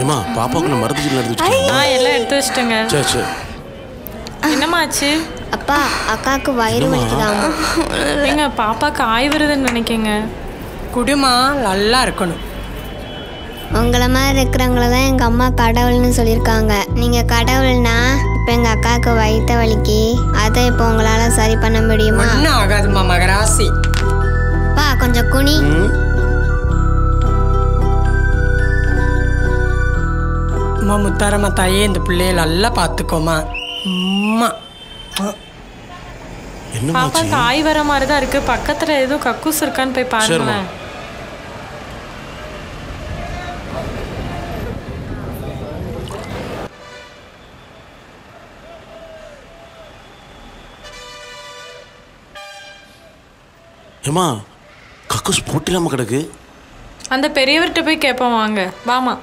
ஏமா பாப்பாவுக்கு நான் மருந்து சீட்டு எடுத்து வச்சிட்டேன். எல்லாம் எடுத்து வச்சிட்டேங்க. சரி சரி. என்னம்மா ஆச்சு? அப்பா அக்காவுக்கு வயிறு வலிக்குதாமா. எங்க பாப்பாக்கு ஆய் வருதுன்னு நினைக்கங்க. குடுமா நல்லா இருக்கணும். உங்களை மாதிரி இருக்கிறவங்கள தான் எங்கள் அம்மா கடவுள்னு சொல்லியிருக்காங்க. நீங்கள் கடவுள்னா இப்போ எங்கள் அக்காவுக்கு வயிற்ற வலிக்கு அதை இப்போ உங்களால் சரி பண்ண முடியுமா? ஒன்றும் ஆகாதுமா மகராசி. பா கொஞ்சம் குனி. அம்மா முத்தாரம்மா தாயே இந்த பிள்ளைய நல்லா பார்த்துக்கோமா. அம்மா பாப்பாக்கு ஆய் வர மாதிரி தான் இருக்கு. பக்கத்துல ஏதோ கக்கூஸ் இருக்கான்னு போய் பாருங்களேன். ஏமா கக்கூஸ் போட்டிலாம கிடக்கு. அந்த பெரியவர்கிட்ட போய் கேட்போம் வாங்க. வாமா.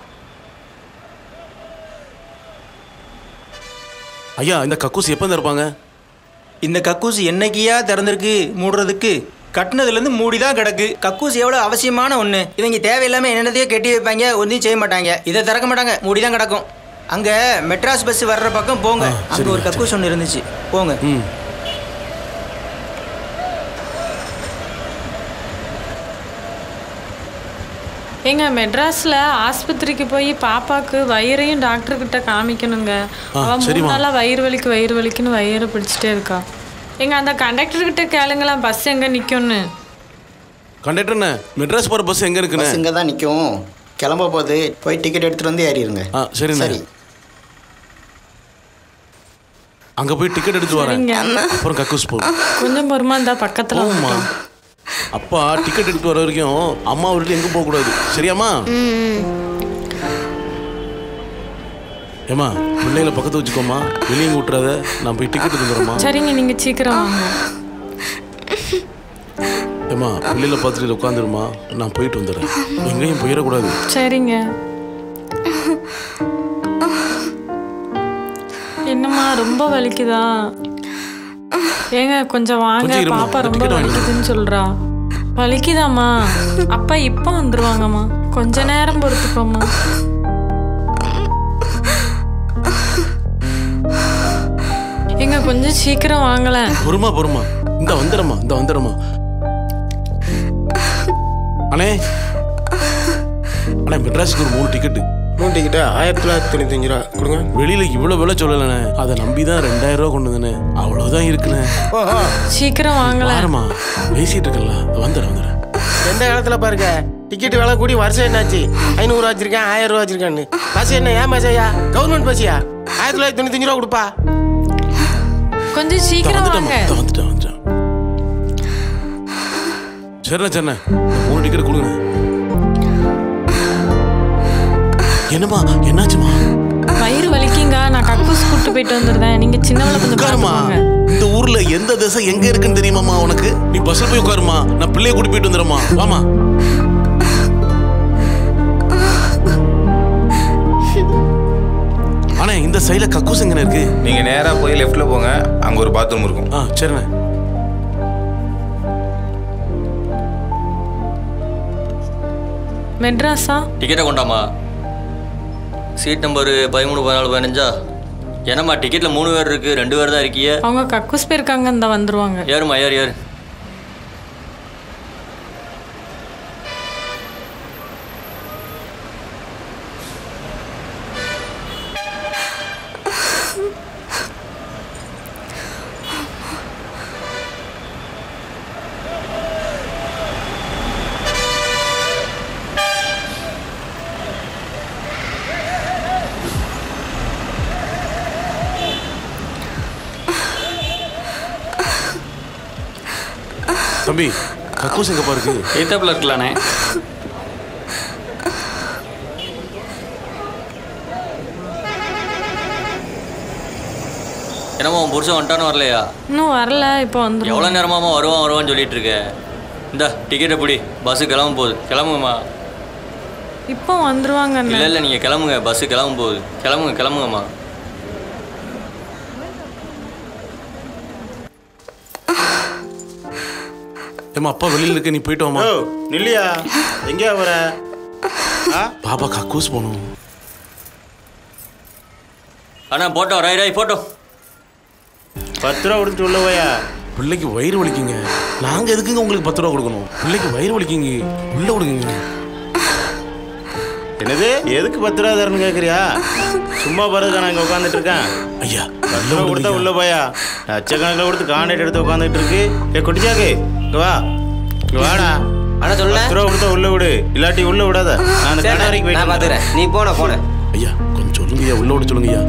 ஐயா இந்த கக்கூஸ் எப்போ திறப்பாங்க? இந்த கக்கூஸ் என்னைக்கியா திறந்திருக்கு மூடுறதுக்கு? கட்டினதுலேருந்து மூடி தான் கிடக்கு. கக்கூஸ் எவ்வளோ அவசியமான ஒன்று. இவங்க தேவையில்லாமல் என்னென்னதையோ கட்டி வைப்பாங்க, ஒன்றும் செய்ய மாட்டாங்க. இதை திறக்க மாட்டாங்க, மூடி தான் கிடக்கும். அங்கே மெட்ராஸ் பஸ் வர்ற பக்கம் போங்க, அங்கே ஒரு கக்கூஸ் ஒன்று இருந்துச்சு, போங்க. எங்க மெட்ராஸ்ல ஆஸ்பத்திரிக்கு போய் பாப்பாக்கு வயிறையும் டாக்டர் கிட்ட காமிக்கணுங்க. அவன் 3 நாளா வயிறு வலிக்குன்னு வயிறு பிடிச்சிட்டே இருக்கா. எங்க அந்த கண்டக்டர் கிட்ட கேளுங்களா பஸ் எங்க நிக்கும்னு. கண்டக்டர்ண்ணே மெட்ராஸ் போகிற பஸ் எங்கே இருக்குண்ணே? இங்கே தான் நிற்கும். கிளம்ப போகுது, போய் டிக்கெட் எடுத்துகிட்டு வந்து ஏறிடுங்க. சரி சரி. அங்கே போய் டிக்கெட் எடுத்து வரேன், அப்புறம் கக்கூஸ் போகும். கொஞ்சம் பொறுமா இருந்தா பக்கத்துல போகுமா? அப்பா டிக்கெட் எடுத்து வர வரைக்கும் அம்மா விட்டு எங்கே போகக்கூடாது, சரியாம்மா? ஏமா பிள்ளைங்களை பக்கத்து வச்சுக்கோமா, வெளியே விட்டுறாத. நான் போய் டிக்கெட் எடுத்துக்கிறேம்மா. சரிங்க, நீங்கள் சீக்கிரம் வாங்க. ஏமா பிள்ளைகளை பார்த்துட்டு உட்காந்துருமா, நான் போயிட்டு வந்துடுறேன். எங்கேயும் போயிடக்கூடாது. சரிங்க. என்னம்மா ரொம்ப வலிக்குதா? ஏங்க கொஞ்சம் வாங்க, பாப்பா ரொம்ப வலிக்குதுன்னு சொல்றா. வலிக்குதாம்மா? அப்பா இப்போ வந்துருவாங்கம்மா, கொஞ்ச நேரம் பொறுத்துக்கோம்மா. எங்க கொஞ்சம் சீக்கிரம் வாங்கல. பொறுமா இந்த வந்துடுறமா. அண்ணே மெட்ராஸுக்கு ஒரு 3 டிக்கெட்டு. 3 டிக்கெட்டா 1995 ரூபா கொடுங்க. வெளியில இவ்வளவு விலை சொல்லலண்ணே, அதை நம்பிதான் 2000 ரூபா கொண்டு வந்தேனே. அவ்வளவுதான் இருக்குண்ணே. சீக்கிரம் வாங்கலாமா? பேசிட்டு இருக்கல, வந்துடுறேன். எந்த காலத்துல பாருங்க டிக்கெட் விலை கூடி வருஷம் என்னாச்சு? 500 ரூபா வச்சிருக்கேன், 1000 ரூபா வச்சிருக்கேன்னு. பஸ் என்ன ஏன் பஸ்ஸையா? கவர்மெண்ட் பஸ்ஸியா? 1995 ரூபா கொடுப்பா. கொஞ்சம் சீக்கிரம் வாங்க. வந்துட்டேன். சரிண்ணே 3 டிக்கெட் கொடுங்க. என்னம்மா என்னாச்சுமா? வயிறு வலிக்குங்க, நான் கக்கூஸ் கூட்டு போயிட்டு வந்துடுறேன். நீங்க சின்னவளை கொஞ்சம் பாருங்க. இந்த ஊர்ல எந்த திசை எங்க இருக்குன்னு தெரியுமாமா உனக்கு? நீ பஸ்ல போய் உட்காருமா, நான் பிள்ளைய கூட்டி போயிட்டு வந்துடுறேம்மா. வாமா. அண்ணே இந்த சைடுல கக்கூஸ் எங்க இருக்கு? நீங்க நேரா போய் லெஃப்ட்ல போங்க, அங்க ஒரு பாத்ரூம் இருக்கும். சரிண்ணே. மெட்ராஸா? டிக்கெட்டை கொண்டாமா. Seat number 13, 14, 15. என்னம்மா டிக்கெட்ல 3 பேர் இருக்கு, 2 பேர் தான் இருக்கீங்க. அவங்க கக்கூஸ் போயிருக்காங்க, இந்த வந்துருவாங்க. ஏறுமா, ஏறு. தம்பி கக்கூஸ் எங்க பாருக்கு? ஏத்தாப்புல இருக்கலானே. என்னம்மா உன் புருஷன் வந்துட்டானு வரலையா? இன்னும் வரல, இப்போ வந்து. எவ்வளோ நேரமாமா வருவான்னு சொல்லிட்டு இருக்க. இந்த டிக்கெட்டை பிடி, பஸ்ஸு கிளம்ப போகுது. கிளம்புங்கம்மா. இப்போ வந்துருவாங்க. இல்லை நீங்கள் கிளம்புங்க, பஸ்ஸு கிளம்ப போகுது. கிளம்புங்கம்மா. ஏமா அப்பா வெளியில இருக்க, நீ போயிட்டு வாமா. நில்லையா, எங்கேயா வர? பாப்பா கக்கூஸ் போகணும். அண்ணா போட்டோம் ராய் போட்டோம். 10 ரூபா கொடுத்துட்டு உள்ள போயா. பிள்ளைக்கு வயிறு வலிக்குங்க. நாங்கள் எதுக்குங்க உங்களுக்கு 10 ரூபா கொடுக்கணும்? பிள்ளைக்கு வயிறு வலிக்குங்க, உள்ள விடுங்க. என்னது எதுக்கு 10 ரூபா தரணும்னு கேட்குறியா? சும்மா பாருங்க நான் இங்கே உட்காந்துட்டு இருக்கேன். ஐயா 10 ரூபா கொடுத்தா உள்ள போயா. லட்சக்கணக்கில் கொடுத்து கான்ட்ராக்ட் எடுத்து உட்காந்துட்டு இருக்கு. குட்டிச்சாக்கு இங்கே வா, இங்கே வாடா. ஆனால் சொல்ல 10 ரூபா கொடுத்தா உள்ள விடு, இல்லாட்டி உள்ள விடாத. நான் அந்த கடை வரைக்கும் போய் பார்த்துக்கிறேன். நீ போன ஐயா கொஞ்சம் சொல்லுங்கய்யா, உள்ள விட சொல்லுங்கய்யா.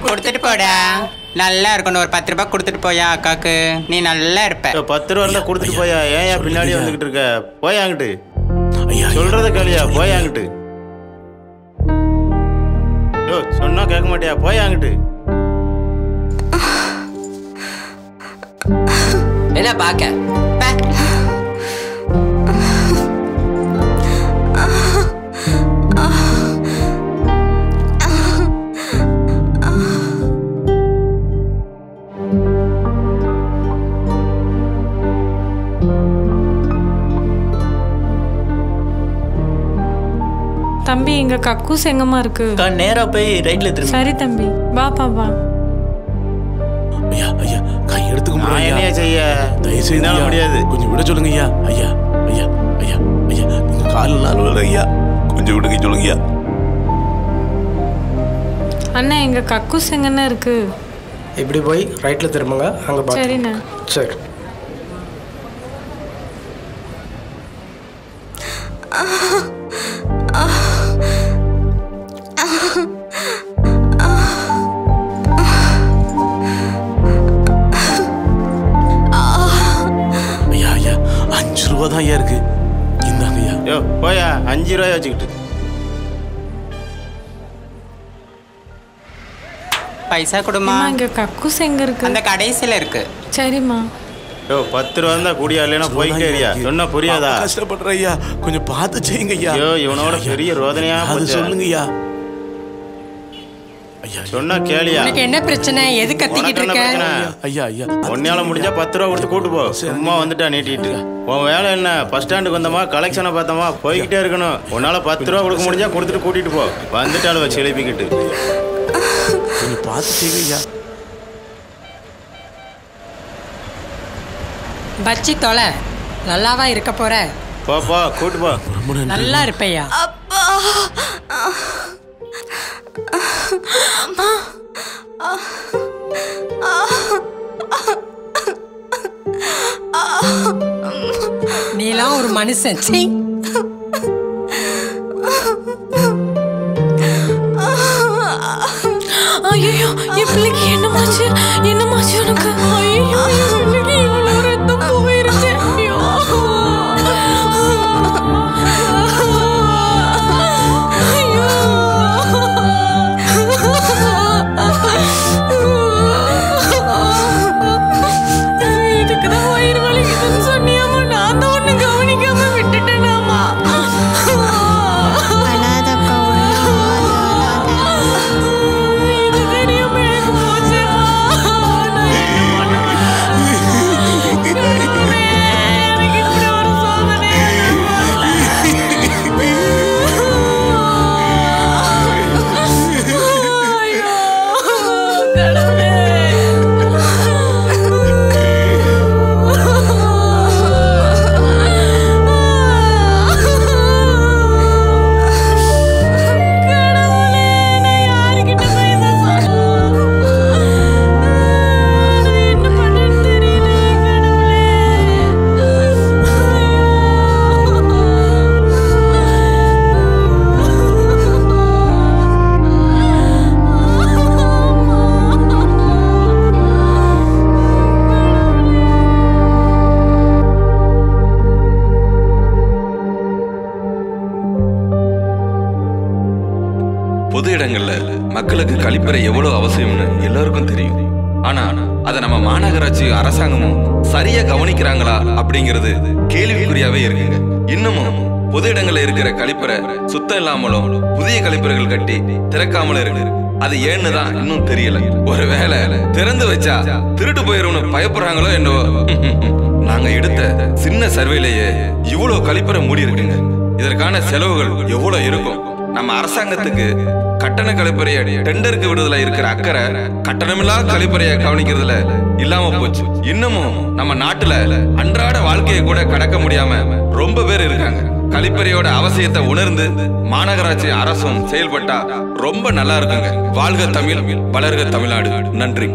கொடுத்துட்டு போடா, நல்லா இருக்கணும். ஒரு 10 ரூபாய் கொடுத்துட்டு போயா அக்காக்கு, நீ நல்லா இருப்ப. 10 ரூபா இருந்தா கொடுத்துட்டு போயா. ஏன் பின்னாடி வந்துகிட்டு இருக்க? போயாங்கிட்டு சொல்றத கேளியா, போயாங்கிட்டு. சொன்னா கேட்க மாட்டியா? போயாங்கிட்டு. என்ன பாக்க தம்பி இங்க கக்கூஸ் எங்கம்மா இருக்கு? நேரா போய் ரைட்ல திரும்ப. சரி தம்பி, வா பாப்பா. ஐயா ஐயா கை எடுத்துக்க நான் என்ன செய்ய? தயவு செய்து முடியாது, கொஞ்சம் விட சொல்லுங்க ஐயா. ஐயா ஐயா ஐயா ஐயா உங்க கால் நாள் ஐயா, கொஞ்சம் விடுங்க சொல்லுங்க ஐயா. அண்ணா எங்க கக்கூஸ் எங்கண்ணா இருக்கு? இப்படி போய் ரைட்ல திரும்புங்க, அங்க பாத்து. சரிண்ணா. சரி. ஐயா ஐயா 5 ரூபா தான் ஐயா இருக்கு, இந்தாங்க ஐயா. யோ போயா, 5 ரூபாய் வச்சுக்கிட்டு. பைசா கொடுமா. இங்க கக்கூஸ் எங்க இருக்கு? அந்த கடைசியில இருக்கு. சரிம்மா. 10 ரூபா இருந்தா கூடியா, இல்லைன்னா போய்கிட்டே இருக்கியா? சொன்னா புரியாதா? கஷ்டப்படுற ஐயா, கொஞ்சம் பார்த்து செய்யுங்க ஐயா. இவனோட பெரிய ரோதனையா சொல்லுங்க ஐயா. சொன்னா கேளியா? உனக்கு என்ன பிரச்சனை? எது கத்திக்கிட்டு இருக்க? ஐயா ஐயா ஒன்னால முடிஞ்சா 10 ரூபா கொடுத்து கூட்டு போ. சும்மா வந்துட்டா நீட்டிட்டு உன் வேலை என்ன? பஸ் ஸ்டாண்டுக்கு வந்தோமா, கலெக்ஷனை பார்த்தோமா, போய்கிட்டே இருக்கணும். உன்னால 10 ரூபா கொடுக்க முடிஞ்சா கொடுத்துட்டு கூட்டிட்டு போ. வந்துட்டாலும் வச்சு எழுப்பிக்கிட்டு கொஞ்சம் பார்த்து செய்யுங்க ஐயா. பச்சி தொலை, நல்லாவா இருக்க போற? போப்பா கூட்டு போ. நல்லா இருப்பையா. நீலாம் ஒரு மனுஷன். ஐயோ என் பிள்ளைக்கு என்னமாச்சு? என்னமாச்சு உனக்கு? ஐயோ என் பிள்ளைக்கு இவ்வளோ ரத்தம் போயிருச்சு. ஐயோ இதுக்குதான் வயிறு வலிக்குதுன்னு சொன்னியாமா? நான் தான் ஒண்ணு கவனிக்காம விட்டுட்டேனாமா? பொது இடங்கள்ல மக்களுக்கு கழிப்பறை எவ்வளவு அவசியம்னு எல்லாருக்கும் தெரியும். ஆனா அதை நம்ம மாநகராட்சி அரசாங்கமும் சரியா கவனிக்கிறாங்களா அப்படிங்கிறது கேள்விக்குறியாவே இருக்குங்க. இன்னமும் பொது இடங்கள்ல இருக்கிற கழிப்பறை சுத்தம் இல்லாமலும் புதிய கழிப்பறைகள் கட்டி திறக்காமலும் இருக்கு. அது ஏன்னு தான் இன்னும் தெரியல. ஒருவேளை திறந்து வச்சா திருட்டு போயிரும்னு பயப்படுறாங்களோ என்னவோ. நாங்க எடுத்த சின்ன சர்வேலேயே இவ்வளவு கழிப்பறை மூடி இருக்குங்க. இதற்கான செலவுகள் எவ்வளவு இருக்கும்? நம்ம அரசாங்கத்துக்கு கட்டண கழிப்பறைய டெண்டருக்கு விடுதல இருக்கிற அக்கறை கட்டணமில்லா கழிப்பறைய கவனிக்கிறதுல இல்லாம போச்சு. இன்னமும் நம்ம நாட்டுல அன்றாட வாழ்க்கையை கூட கடக்க முடியாம ரொம்ப பேர் இருக்காங்க. கழிப்பறையோட அவசியத்தை உணர்ந்து மாநகராட்சி அரசும் செயல்பட்டா ரொம்ப நல்லா இருக்குங்க. வாழ்க தமிழ், வளர்க தமிழ்நாடு. நன்றி.